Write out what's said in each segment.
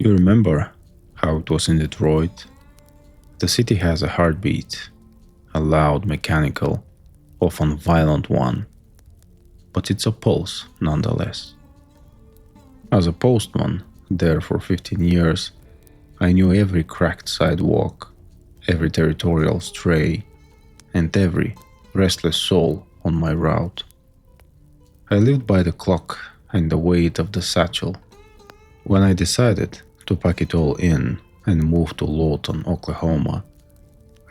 You remember how it was in Detroit? The city has a heartbeat, a loud, mechanical, often violent one, but it's a pulse nonetheless. As a postman there for 15 years, I knew every cracked sidewalk, every territorial stray, and every restless soul on my route. I lived by the clock and the weight of the satchel. When I decided to pack it all in and move to Lawton, Oklahoma,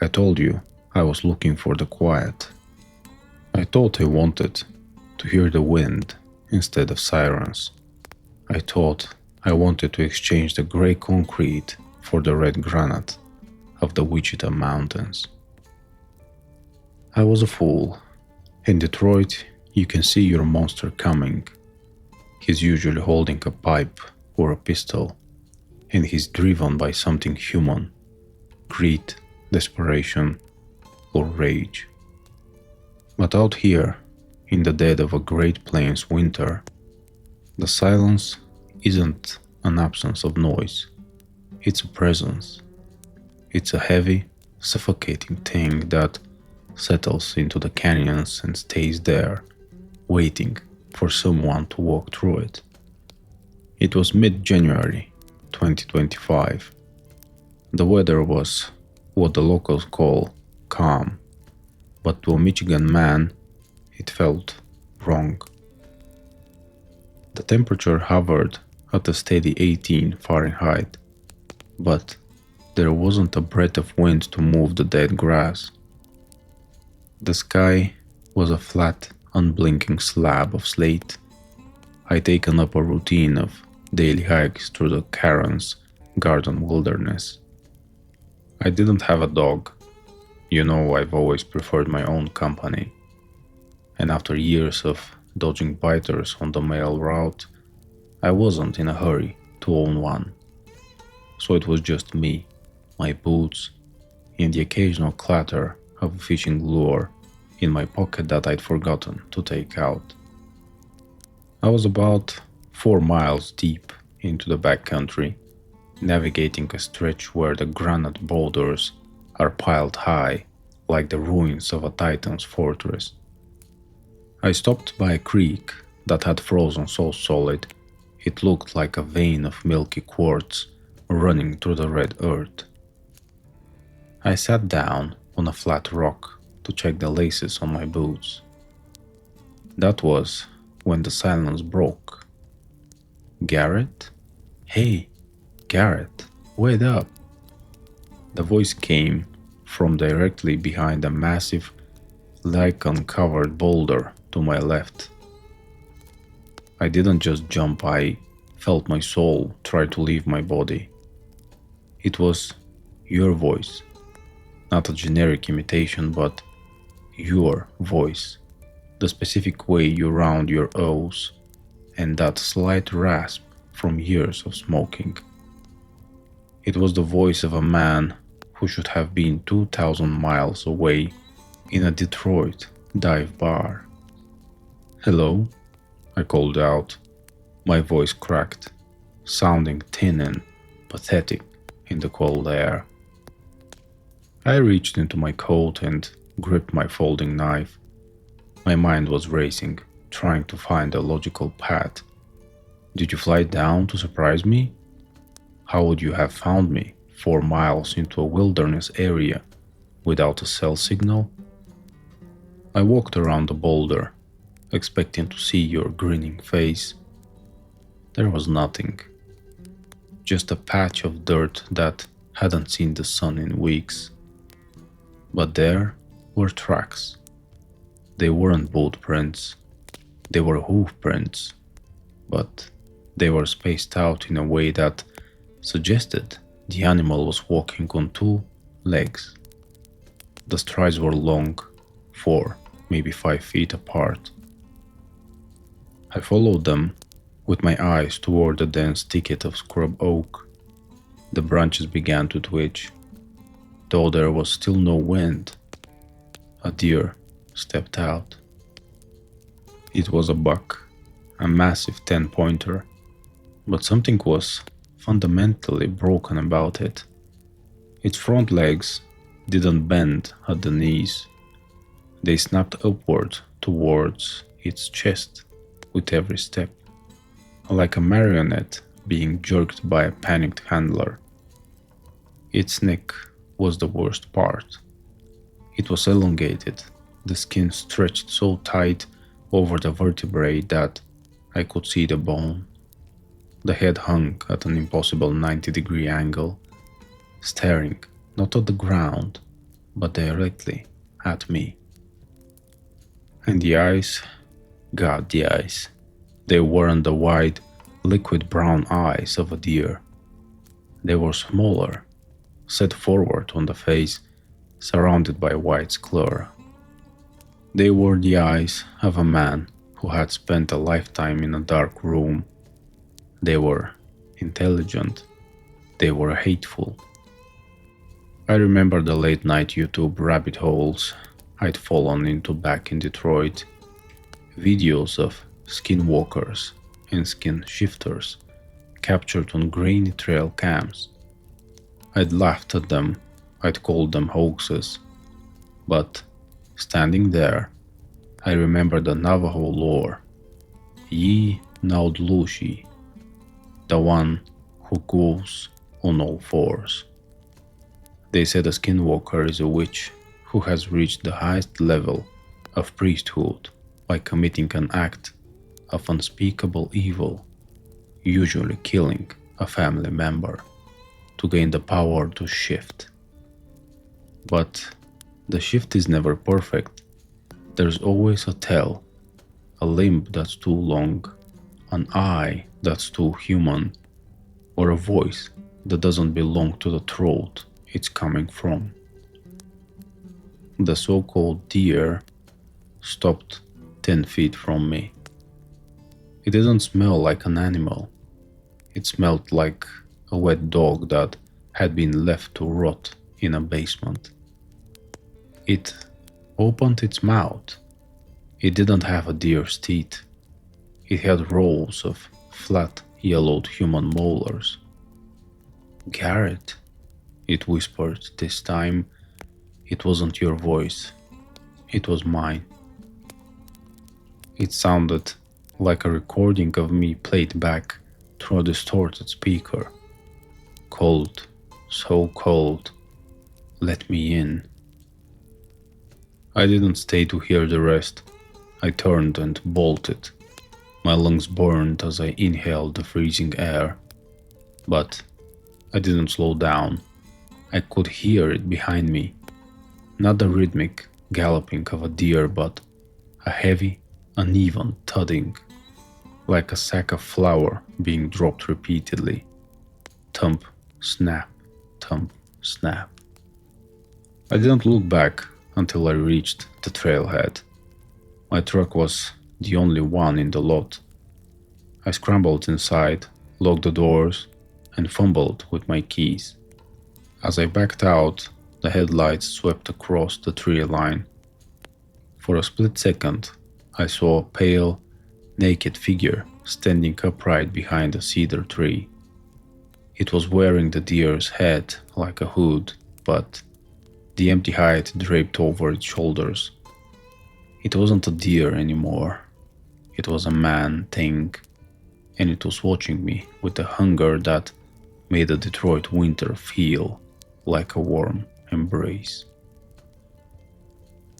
I told you I was looking for the quiet. I thought I wanted to hear the wind instead of sirens. I thought I wanted to exchange the gray concrete for the red granite of the Wichita Mountains. I was a fool. In Detroit, you can see your monster coming. He's usually holding a pipe or a pistol, and he's driven by something human: greed, desperation, or rage. But out here, in the dead of a Great Plains winter, the silence isn't an absence of noise, it's a presence. It's a heavy, suffocating thing that settles into the canyons and stays there, waiting for someone to walk through it. It was mid-January 2025. The weather was what the locals call calm, but to a Michigan man, it felt wrong. The temperature hovered at a steady 18 Fahrenheit, but there wasn't a breath of wind to move the dead grass. The sky was a flat, unblinking slab of slate. I'd taken up a routine of daily hikes through the Caron's garden wilderness. I didn't have a dog. You know, I've always preferred my own company. And after years of dodging biters on the mail route, I wasn't in a hurry to own one. So it was just me, my boots, and the occasional clatter of a fishing lure in my pocket that I'd forgotten to take out. I was about 4 miles deep into the backcountry, navigating a stretch where the granite boulders are piled high like the ruins of a Titan's fortress. I stopped by a creek that had frozen so solid it looked like a vein of milky quartz running through the red earth. I sat down on a flat rock to check the laces on my boots. That was when the silence broke. "Gareth? Hey, Gareth, wait up!" The voice came from directly behind a massive, lichen-covered boulder to my left. I didn't just jump, I felt my soul try to leave my body. It was your voice, not a generic imitation, but your voice, the specific way you round your O's, and that slight rasp from years of smoking. It was the voice of a man who should have been 2,000 miles away in a Detroit dive bar. "Hello?" I called out. My voice cracked, sounding thin and pathetic in the cold air. I reached into my coat and gripped my folding knife. My mind was racing, trying to find a logical path. Did you fly down to surprise me? How would you have found me 4 miles into a wilderness area without a cell signal? I walked around the boulder, expecting to see your grinning face. There was nothing. Just a patch of dirt that hadn't seen the sun in weeks. But there were tracks. They weren't boot prints. They were hoof prints. But they were spaced out in a way that suggested the animal was walking on 2 legs. The strides were long, 4, maybe 5 feet apart. I followed them with my eyes toward the dense thicket of scrub oak. The branches began to twitch, though there was still no wind. A deer stepped out. It was a buck, a massive 10-pointer, but something was fundamentally broken about it. Its front legs didn't bend at the knees. They snapped upward towards its chest with every step, like a marionette being jerked by a panicked handler. Its neck was the worst part. It was elongated, the skin stretched so tight over the vertebrae that I could see the bone. The head hung at an impossible 90-degree angle, staring not at the ground, but directly at me. And the eyes, God, the eyes. They weren't the wide, liquid brown eyes of a deer. They were smaller, set forward on the face, surrounded by white sclera. They were the eyes of a man who had spent a lifetime in a dark room. They were intelligent. They were hateful. I remember the late night YouTube rabbit holes I'd fallen into back in Detroit. Videos of skinwalkers and skin shifters captured on grainy trail cams. I'd laughed at them, I'd called them hoaxes. But, standing there, I remember the Navajo lore. Ye Naudlushi, the one who goes on all fours. They said a skinwalker is a witch who has reached the highest level of priesthood by committing an act of unspeakable evil, usually killing a family member, to gain the power to shift. But the shift is never perfect. There's always a tail, a limb that's too long, an eye that's too human, or a voice that doesn't belong to the throat it's coming from. The so-called deer stopped 10 feet from me. It didn't smell like an animal. It smelled like a wet dog that had been left to rot in a basement. It opened its mouth. It didn't have a deer's teeth. It had rows of flat, yellowed human molars. "Gareth," it whispered this time. It wasn't your voice. It was mine. It sounded like a recording of me played back through a distorted speaker. Cold, so cold. Let me in. I didn't stay to hear the rest. I turned and bolted. My lungs burned as I inhaled the freezing air. But I didn't slow down. I could hear it behind me. Not the rhythmic galloping of a deer, but a heavy, uneven thudding, like a sack of flour being dropped repeatedly. Thump, snap, thump, snap. I didn't look back until I reached the trailhead. My truck was the only one in the lot. I scrambled inside, locked the doors, and fumbled with my keys. As I backed out, the headlights swept across the tree line. For a split second, I saw a pale, naked figure standing upright behind a cedar tree. It was wearing the deer's head like a hood, but the empty hide draped over its shoulders. It wasn't a deer anymore. It was a man thing, and it was watching me with a hunger that made the Detroit winter feel like a warm embrace.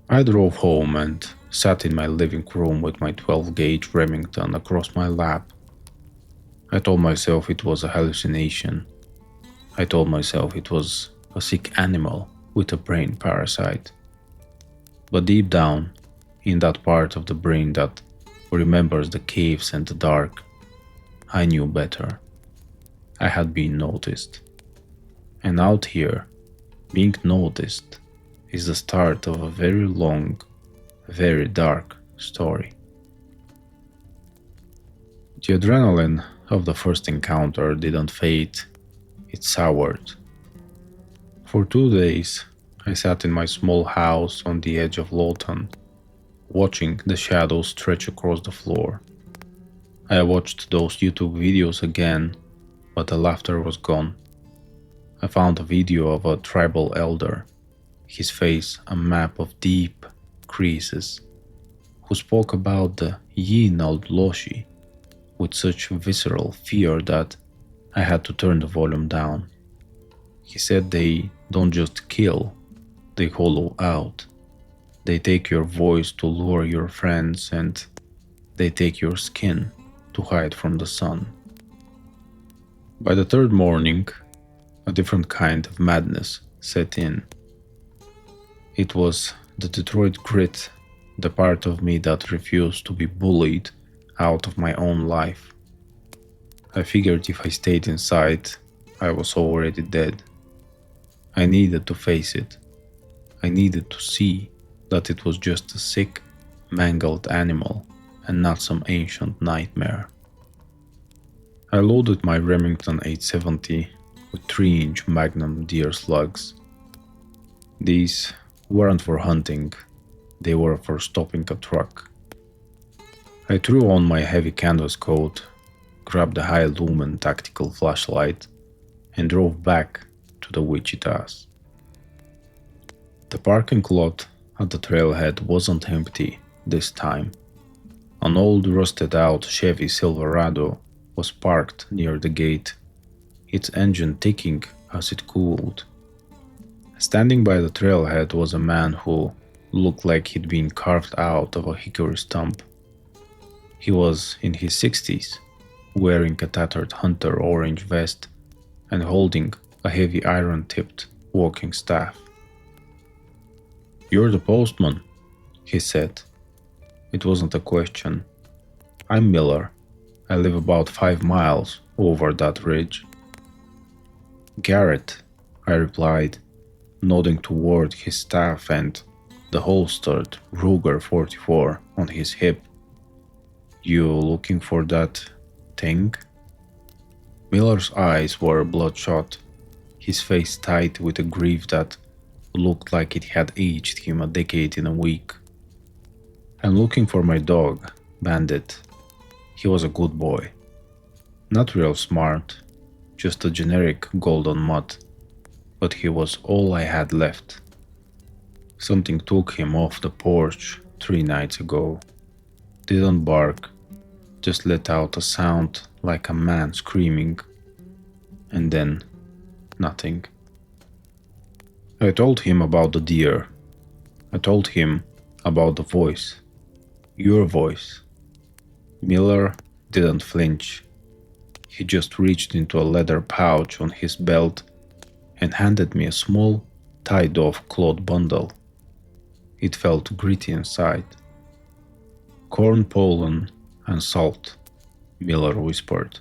I drove home and sat in my living room with my 12-gauge Remington across my lap. I told myself it was a hallucination. I told myself it was a sick animal with a brain parasite. But deep down, in that part of the brain that remembers the caves and the dark, I knew better. I had been noticed. And out here, being noticed is the start of a very long, very dark story. The adrenaline of the first encounter didn't fade, it soured. For 2 days, I sat in my small house on the edge of Lawton, watching the shadows stretch across the floor. I watched those YouTube videos again, but the laughter was gone. I found a video of a tribal elder, his face a map of deep creases, who spoke about the yin old loshi with such visceral fear that I had to turn the volume down. He said they don't just kill, they hollow out. They take your voice to lure your friends, and they take your skin to hide from the sun. By the third morning, a different kind of madness set in. It was the Detroit grit, the part of me that refused to be bullied out of my own life. I figured if I stayed inside, I was already dead. I needed to face it. I needed to see that it was just a sick, mangled animal and not some ancient nightmare. I loaded my Remington 870 with 3-inch Magnum deer slugs. These weren't for hunting, they were for stopping a truck. I threw on my heavy canvas coat, grabbed a high-lumen tactical flashlight, and drove back to the Wichitas. The parking lot at the trailhead wasn't empty this time. An old rusted-out Chevy Silverado was parked near the gate, its engine ticking as it cooled. Standing by the trailhead was a man who looked like he'd been carved out of a hickory stump. He was in his 60s, wearing a tattered hunter orange vest and holding a heavy iron-tipped walking staff. "You're the postman," he said. It wasn't a question. "I'm Miller. I live about 5 miles over that ridge." "Gareth," I replied, nodding toward his staff and the holstered Ruger 44 on his hip. "You looking for that thing?" Miller's eyes were bloodshot, his face tight with a grief that looked like it had aged him a decade in a week. "I'm looking for my dog, Bandit. He was a good boy. Not real smart, just a generic golden mutt, but he was all I had left. Something took him off the porch 3 nights ago. Didn't bark, just let out a sound like a man screaming. And then, nothing." I told him about the deer. I told him about the voice. Your voice. Miller didn't flinch. He just reached into a leather pouch on his belt and handed me a small, tied-off cloth bundle. It felt gritty inside. "Corn pollen and salt," Miller whispered.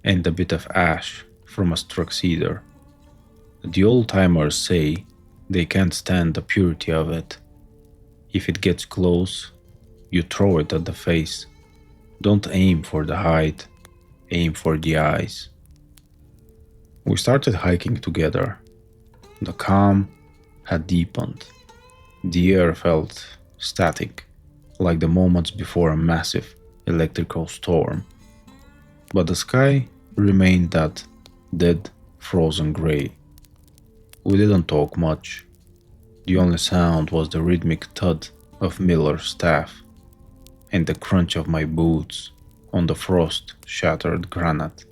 "And a bit of ash from a struck cedar. The old-timers say they can't stand the purity of it. If it gets close, you throw it at the face. Don't aim for the hide, aim for the eyes." We started hiking together. The calm had deepened. The air felt static, like the moments before a massive electrical storm. But the sky remained that dead, frozen gray. We didn't talk much. The only sound was the rhythmic thud of Miller's staff and the crunch of my boots on the frost-shattered granite.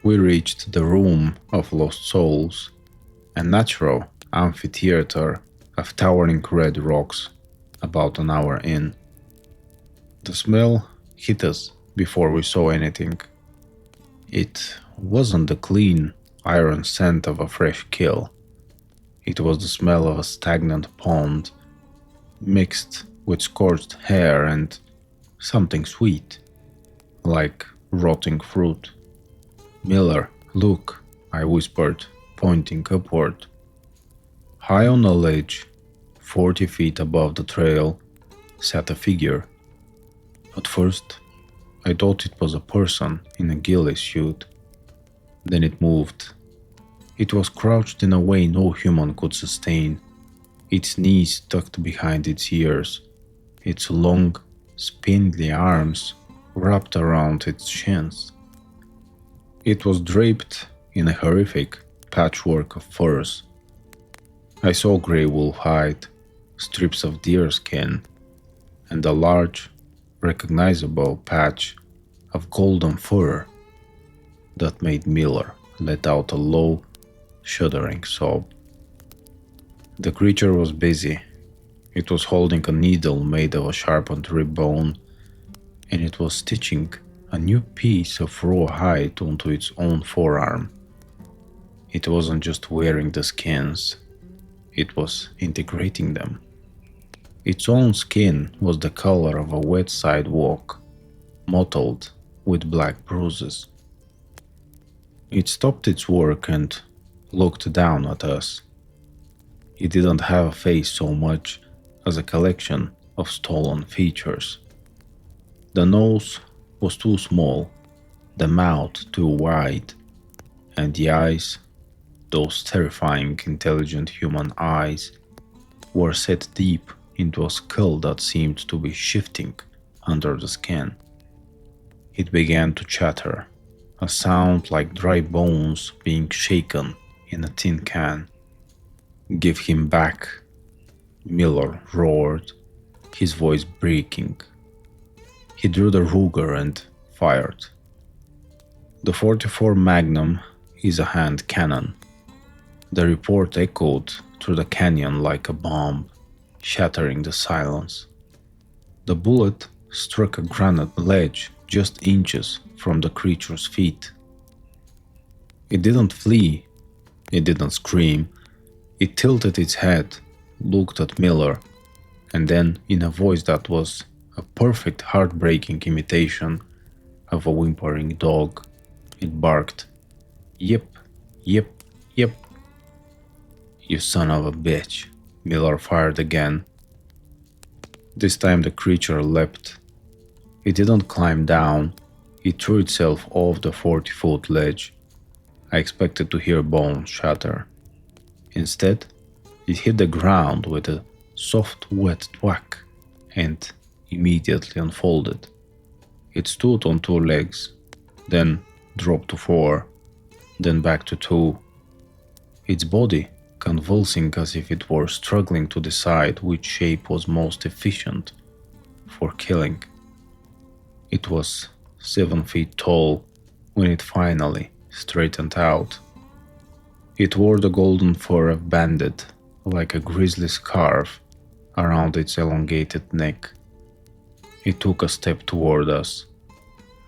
We reached the Room of Lost Souls, a natural amphitheater of towering red rocks about an hour in. The smell hit us before we saw anything. It wasn't the clean, iron scent of a fresh kill. It was the smell of a stagnant pond, mixed with scorched hair and something sweet, like rotting fruit. "Miller, look," I whispered, pointing upward. High on a ledge, 40 feet above the trail, sat a figure. At first, I thought it was a person in a ghillie suit. Then it moved. It was crouched in a way no human could sustain, its knees tucked behind its ears, its long, spindly arms wrapped around its shins. It was draped in a horrific patchwork of furs. I saw grey wolf hide, strips of deer skin, and a large, recognizable patch of golden fur that made Miller let out a low, shuddering sob. The creature was busy. It was holding a needle made of a sharpened rib bone, and it was stitching a new piece of raw hide onto its own forearm. It wasn't just wearing the skins, it was integrating them. Its own skin was the color of a wet sidewalk, mottled with black bruises. It stopped its work and looked down at us. It didn't have a face so much as a collection of stolen features. The nose was too small, the mouth too wide, and the eyes, those terrifying, intelligent human eyes, were set deep into a skull that seemed to be shifting under the skin. It began to chatter, a sound like dry bones being shaken in a tin can. "Give him back," Miller roared, his voice breaking. He drew the Ruger and fired. The 44 Magnum is a hand cannon. The report echoed through the canyon like a bomb, shattering the silence. The bullet struck a granite ledge just inches from the creature's feet. It didn't flee, it didn't scream. It tilted its head, looked at Miller, and then, in a voice that was a perfect heartbreaking imitation of a whimpering dog, it barked, "Yip, yip, yip." "You son of a bitch," Miller fired again. This time the creature leapt. It didn't climb down, it threw itself off the 40-foot ledge. I expected to hear bones shatter. Instead, it hit the ground with a soft, wet thwack and immediately unfolded. It stood on 2 legs, then dropped to 4, then back to 2. Its body convulsing as if it were struggling to decide which shape was most efficient for killing. It was 7 feet tall when it finally straightened out. It wore the golden fur of bandit like a grisly scarf around its elongated neck. It took a step toward us,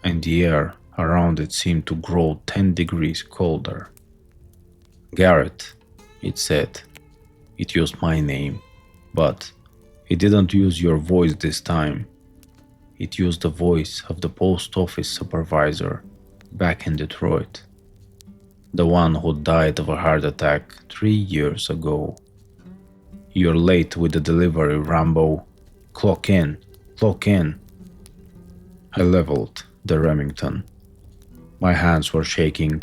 and the air around it seemed to grow 10 degrees colder. "Gareth," it said. It used my name, but it didn't use your voice this time. It used the voice of the post office supervisor back in Detroit. The one who died of a heart attack 3 years ago. "You're late with the delivery, Rambo. Clock in, clock in." I leveled the Remington. My hands were shaking,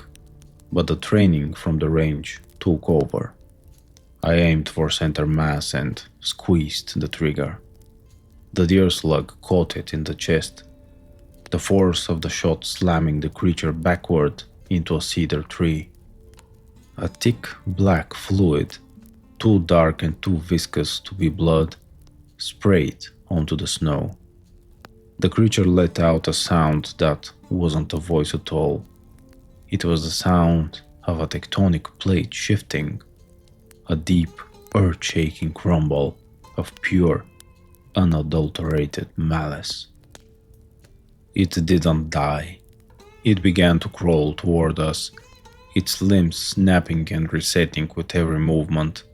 but the training from the range took over. I aimed for center mass and squeezed the trigger. The deer slug caught it in the chest, the force of the shot slamming the creature backward into a cedar tree. A thick black fluid, too dark and too viscous to be blood, sprayed onto the snow. The creature let out a sound that wasn't a voice at all. It was the sound of a tectonic plate shifting, a deep, earth-shaking rumble of pure, unadulterated malice. It didn't die. It began to crawl toward us, its limbs snapping and resetting with every movement.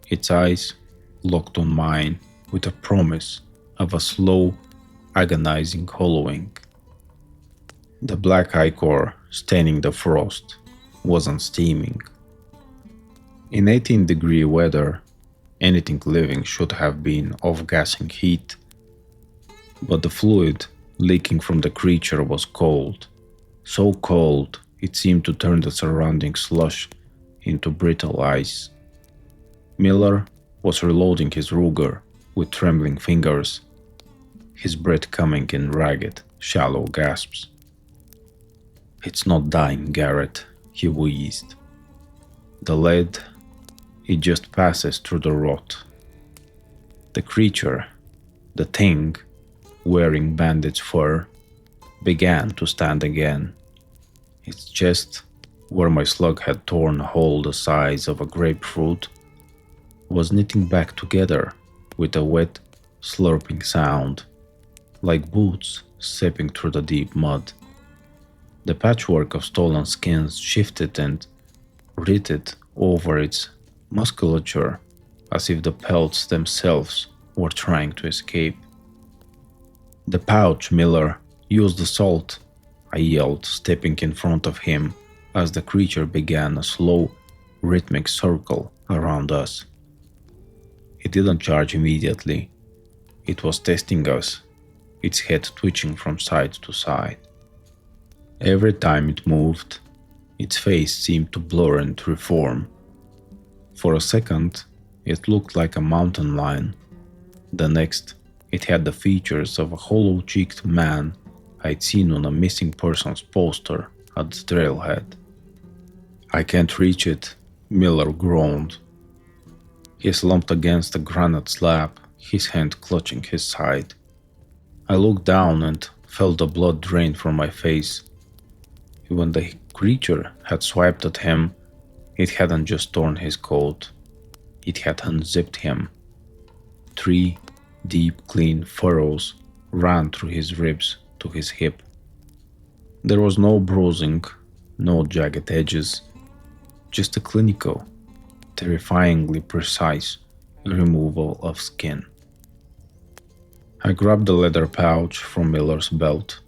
Its eyes locked on mine with a promise of a slow, agonizing hollowing. The black ichor staining the frost wasn't steaming. In 18-degree weather, anything living should have been off-gassing heat, but the fluid leaking from the creature was cold, so cold it seemed to turn the surrounding slush into brittle ice. Miller was reloading his Ruger with trembling fingers, his breath coming in ragged, shallow gasps. "It's not dying, Gareth," he wheezed. "The lead, it just passes through the rot." The creature, the thing, wearing bandaged fur, began to stand again. Its chest, where my slug had torn a hole the size of a grapefruit, was knitting back together with a wet, slurping sound, like boots stepping through the deep mud. The patchwork of stolen skins shifted and writhed over its musculature as if the pelts themselves were trying to escape. "The pouch, Miller! Use the salt!" I yelled, stepping in front of him as the creature began a slow, rhythmic circle around us. It didn't charge immediately. It was testing us, its head twitching from side to side. Every time it moved, its face seemed to blur and reform. For a second, it looked like a mountain lion. The next, it had the features of a hollow-cheeked man I'd seen on a missing persons poster at the trailhead. "I can't reach it," Miller groaned. He slumped against a granite slab, his hand clutching his side. I looked down and felt the blood drain from my face. When the creature had swiped at him, it hadn't just torn his coat, it had unzipped him. 3 deep, clean furrows ran through his ribs to his hip. There was no bruising, no jagged edges, just a clinical, terrifyingly precise removal of skin. I grabbed the leather pouch from Miller's belt.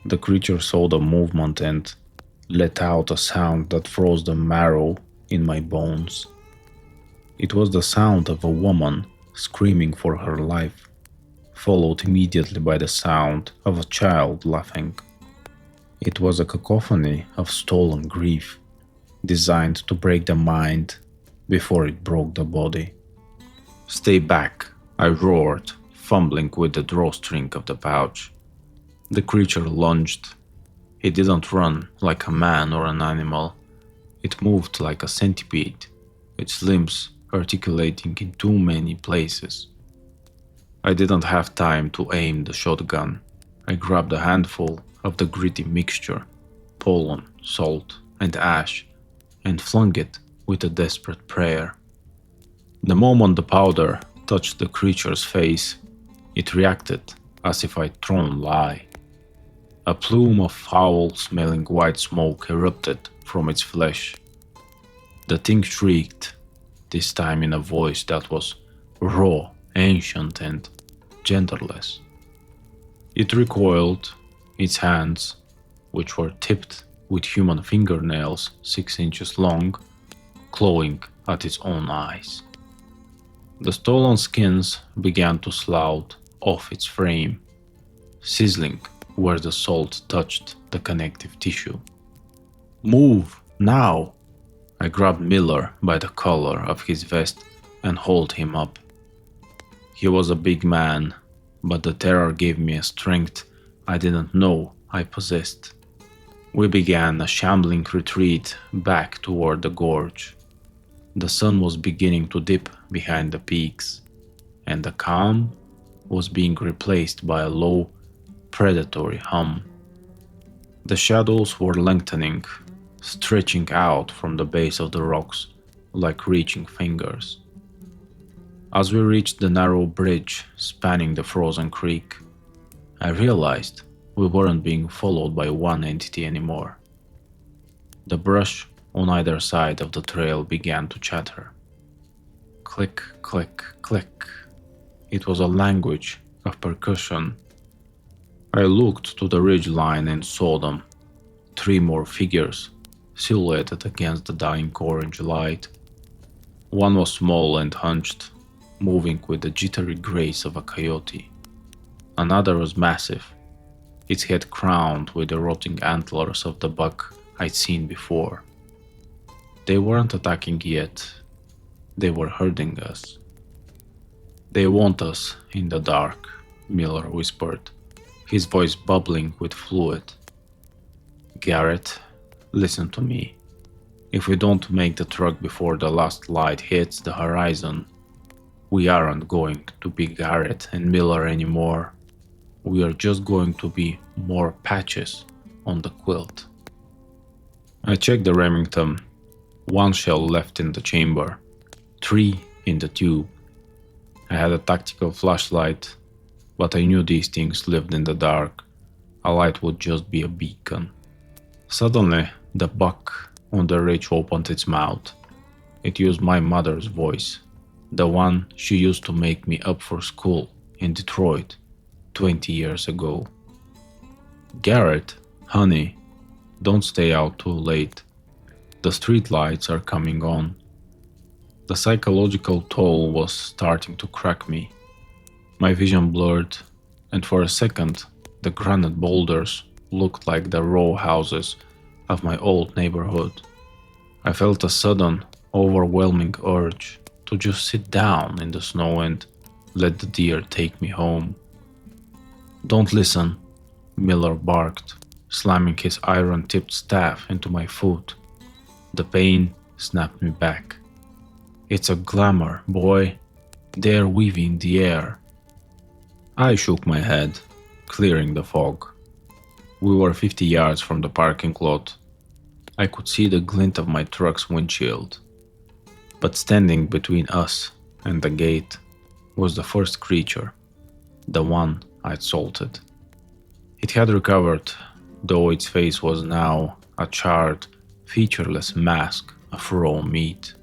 The creature saw the movement and let out a sound that froze the marrow in my bones. It was the sound of a woman screaming for her life, followed immediately by the sound of a child laughing. It was a cacophony of stolen grief, designed to break the mind before it broke the body. "Stay back," I roared, fumbling with the drawstring of the pouch. The creature lunged. It didn't run like a man or an animal. It moved like a centipede, its limbs articulating in too many places. I didn't have time to aim the shotgun. I grabbed a handful of the gritty mixture, pollen, salt, and ash, and flung it with a desperate prayer. The moment the powder touched the creature's face, it reacted as if I'd thrown lye. A plume of foul-smelling white smoke erupted from its flesh. The thing shrieked, this time in a voice that was raw, ancient, and genderless. It recoiled, its hands, which were tipped with human fingernails 6 inches long, clawing at its own eyes. The stolen skins began to slough off its frame, sizzling where the salt touched the connective tissue. "Move, now!" I grabbed Miller by the collar of his vest and hauled him up. He was a big man, but the terror gave me a strength I didn't know I possessed. We began a shambling retreat back toward the gorge. The sun was beginning to dip behind the peaks, and the calm was being replaced by a low, predatory hum. The shadows were lengthening, stretching out from the base of the rocks like reaching fingers. As we reached the narrow bridge spanning the frozen creek, I realized we weren't being followed by one entity anymore. The brush on either side of the trail began to chatter. Click, click, click. It was a language of percussion. I looked to the ridgeline and saw them. 3 more figures, silhouetted against the dying orange light. One was small and hunched, moving with the jittery grace of a coyote. Another was massive, its head crowned with the rotting antlers of the buck I'd seen before. They weren't attacking yet. They were herding us. "They want us in the dark," Miller whispered, his voice bubbling with fluid. Gareth, listen to me. If we don't make the truck before the last light hits the horizon, we aren't going to be Gareth and Miller anymore. We are just going to be more patches on the quilt. I checked the Remington. 1 shell left in the chamber, 3 in the tube. I had a tactical flashlight, but I knew these things lived in the dark. A light would just be a beacon. Suddenly, the buck on the ridge opened its mouth. It used my mother's voice, the one she used to make me up for school in Detroit 20 years ago. Garrett, honey, don't stay out too late. The street lights are coming on. The psychological toll was starting to crack me. My vision blurred, and for a second, the granite boulders looked like the row houses of my old neighborhood. I felt a sudden, overwhelming urge to just sit down in the snow and let the deer take me home. Don't listen, Miller barked, slamming his iron-tipped staff into my foot. The pain snapped me back. It's a glamour, boy. They're weaving the air. I shook my head, clearing the fog. We were 50 yards from the parking lot. I could see the glint of my truck's windshield. But standing between us and the gate was the first creature, the one I'd salted. It had recovered, though its face was now a charred, featureless mask of raw meat.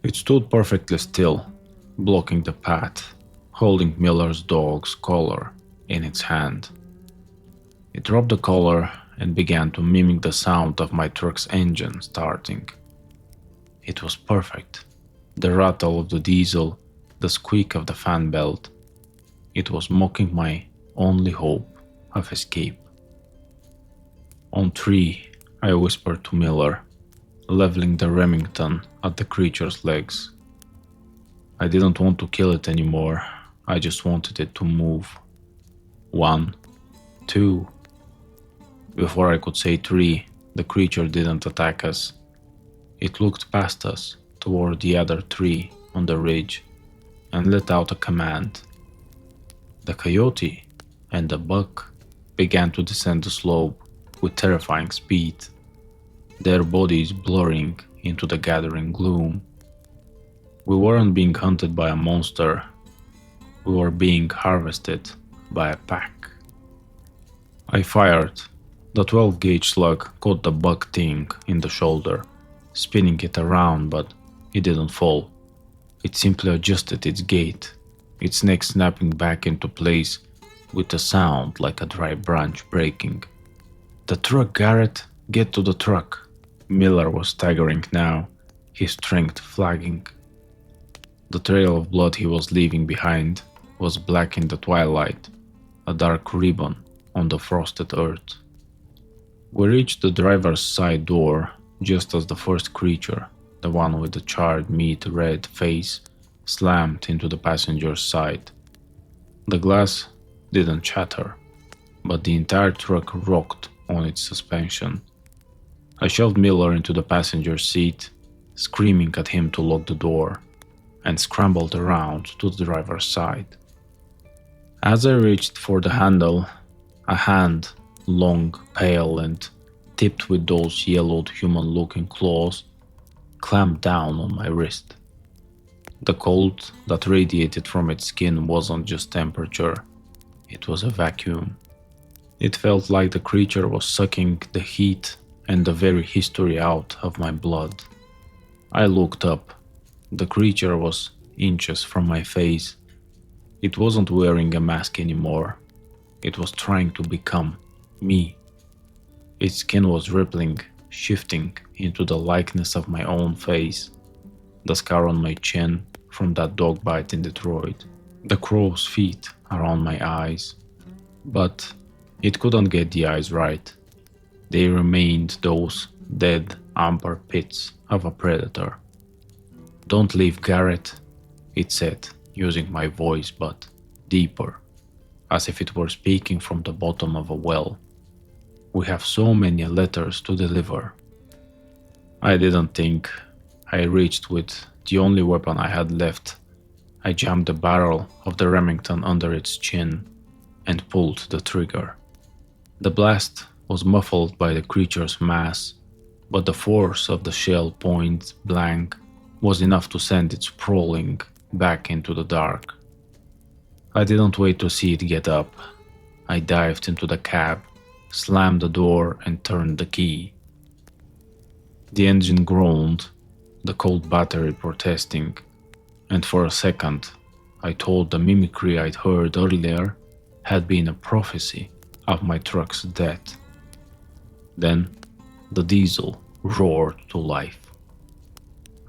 It stood perfectly still, blocking the path, holding Miller's dog's collar in its hand. It dropped the collar and began to mimic the sound of my truck's engine starting. It was perfect. The rattle of the diesel, the squeak of the fan belt. It was mocking my only hope of escape. On 3, I whispered to Miller, leveling the Remington at the creature's legs. I didn't want to kill it anymore. I just wanted it to move. 1, 2. Before I could say 3, the creature didn't attack us. It looked past us toward the other 3 on the ridge and let out a command. The coyote and the buck began to descend the slope with terrifying speed, their bodies blurring into the gathering gloom. We weren't being hunted by a monster. We were being harvested by a pack. I fired. The 12-gauge slug caught the buck thing in the shoulder, spinning it around, but it didn't fall. It simply adjusted its gait, its neck snapping back into place with a sound like a dry branch breaking. The truck, Garrett! Get to the truck! Miller was staggering now, his strength flagging. The trail of blood he was leaving behind was black in the twilight, a dark ribbon on the frosted earth. We reached the driver's side door just as the first creature, the one with the charred meat red face, slammed into the passenger's side. The glass didn't shatter, but the entire truck rocked on its suspension. I shoved Miller into the passenger seat, screaming at him to lock the door, and scrambled around to the driver's side. As I reached for the handle, a hand, long, pale, and tipped with those yellowed human-looking claws, clamped down on my wrist. The cold that radiated from its skin wasn't just temperature, it was a vacuum. It felt like the creature was sucking the heat and the very history out of my blood. I looked up. The creature was inches from my face. It wasn't wearing a mask anymore. It was trying to become me. Its skin was rippling, shifting into the likeness of my own face. The scar on my chin from that dog bite in Detroit. The crow's feet around my eyes. But it couldn't get the eyes right. They remained those dead amber pits of a predator. "Don't leave, Garrett," it said, using my voice but deeper, as if it were speaking from the bottom of a well. We have so many letters to deliver. I didn't think. I reached with the only weapon I had left. I jammed the barrel of the Remington under its chin and pulled the trigger. The blast was muffled by the creature's mass, but the force of the shell point blank was enough to send it sprawling back into the dark. I didn't wait to see it get up. I dived into the cab, slammed the door, and turned the key. The engine groaned, the cold battery protesting, and for a second I thought the mimicry I'd heard earlier had been a prophecy of my truck's death. Then the diesel roared to life.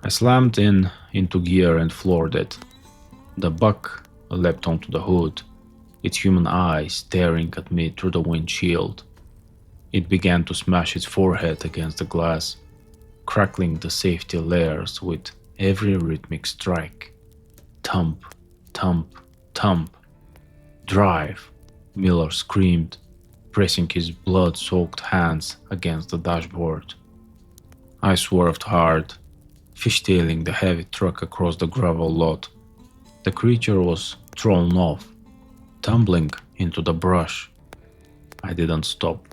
I slammed into gear and floored it. The buck leapt onto the hood, its human eyes staring at me through the windshield. It began to smash its forehead against the glass, crackling the safety layers with every rhythmic strike. Thump, thump, thump. Drive, Miller screamed, pressing his blood-soaked hands against the dashboard. I swerved hard, fishtailing the heavy truck across the gravel lot. The creature was thrown off, tumbling into the brush. I didn't stop.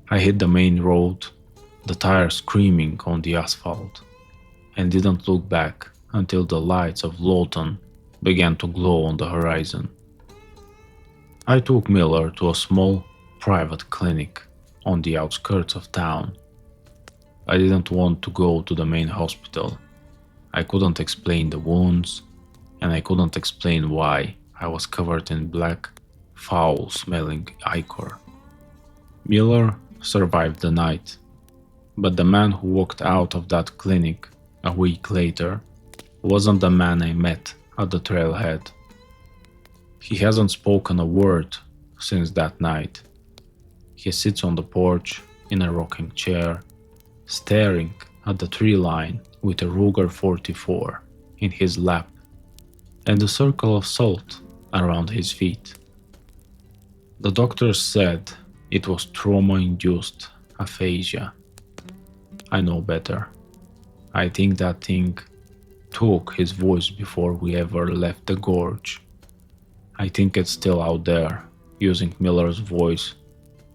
I hit the main road, the tires screaming on the asphalt, and didn't look back until the lights of Lawton began to glow on the horizon. I took Miller to a small, private clinic on the outskirts of town. I didn't want to go to the main hospital. I couldn't explain the wounds, and I couldn't explain why I was covered in black, foul-smelling ichor. Miller survived the night, but the man who walked out of that clinic a week later wasn't the man I met at the trailhead. He hasn't spoken a word since that night. He sits on the porch in a rocking chair, staring at the tree line with a Ruger 44 in his lap and a circle of salt around his feet. The doctors said it was trauma-induced aphasia. I know better. I think that thing took his voice before we ever left the gorge. I think it's still out there, using Miller's voice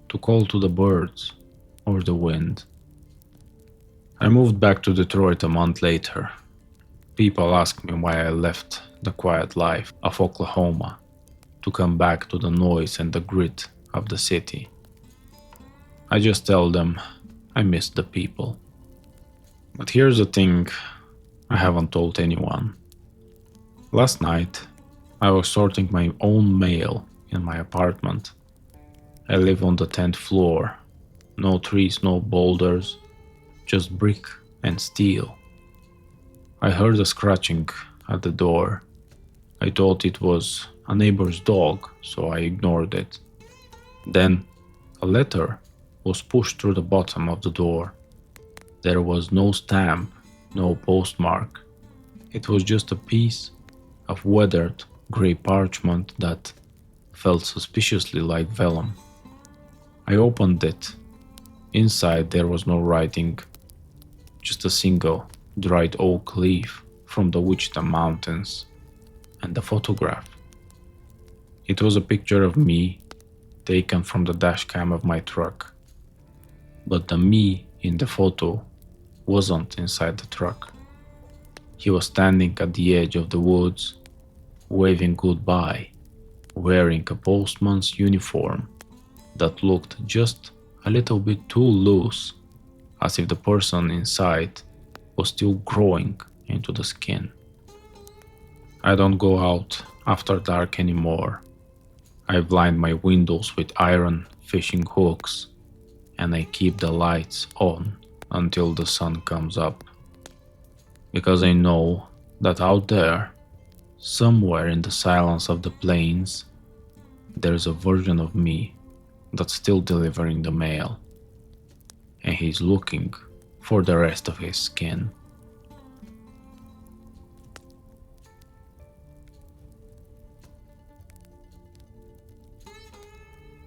to call to the birds or the wind. I moved back to Detroit a month later. People ask me why I left the quiet life of Oklahoma to come back to the noise and the grit of the city. I just tell them I miss the people. But here's the thing I haven't told anyone. Last night, I was sorting my own mail in my apartment. I live on the 10th floor. No trees, no boulders, just brick and steel. I heard a scratching at the door. I thought it was a neighbor's dog, so I ignored it. Then a letter was pushed through the bottom of the door. There was no stamp, no postmark. It was just a piece of weathered gray parchment that felt suspiciously like vellum. I opened it. Inside there was no writing, just a single dried oak leaf from the Wichita Mountains, and a photograph. It was a picture of me taken from the dashcam of my truck. But the me in the photo wasn't inside the truck. He was standing at the edge of the woods, waving goodbye, wearing a postman's uniform that looked just a little bit too loose, as if the person inside was still growing into the skin. I don't go out after dark anymore. I blind my windows with iron fishing hooks, and I keep the lights on until the sun comes up. Because I know that out there, somewhere in the silence of the plains, there's a version of me that's still delivering the mail, and he's looking for the rest of his skin.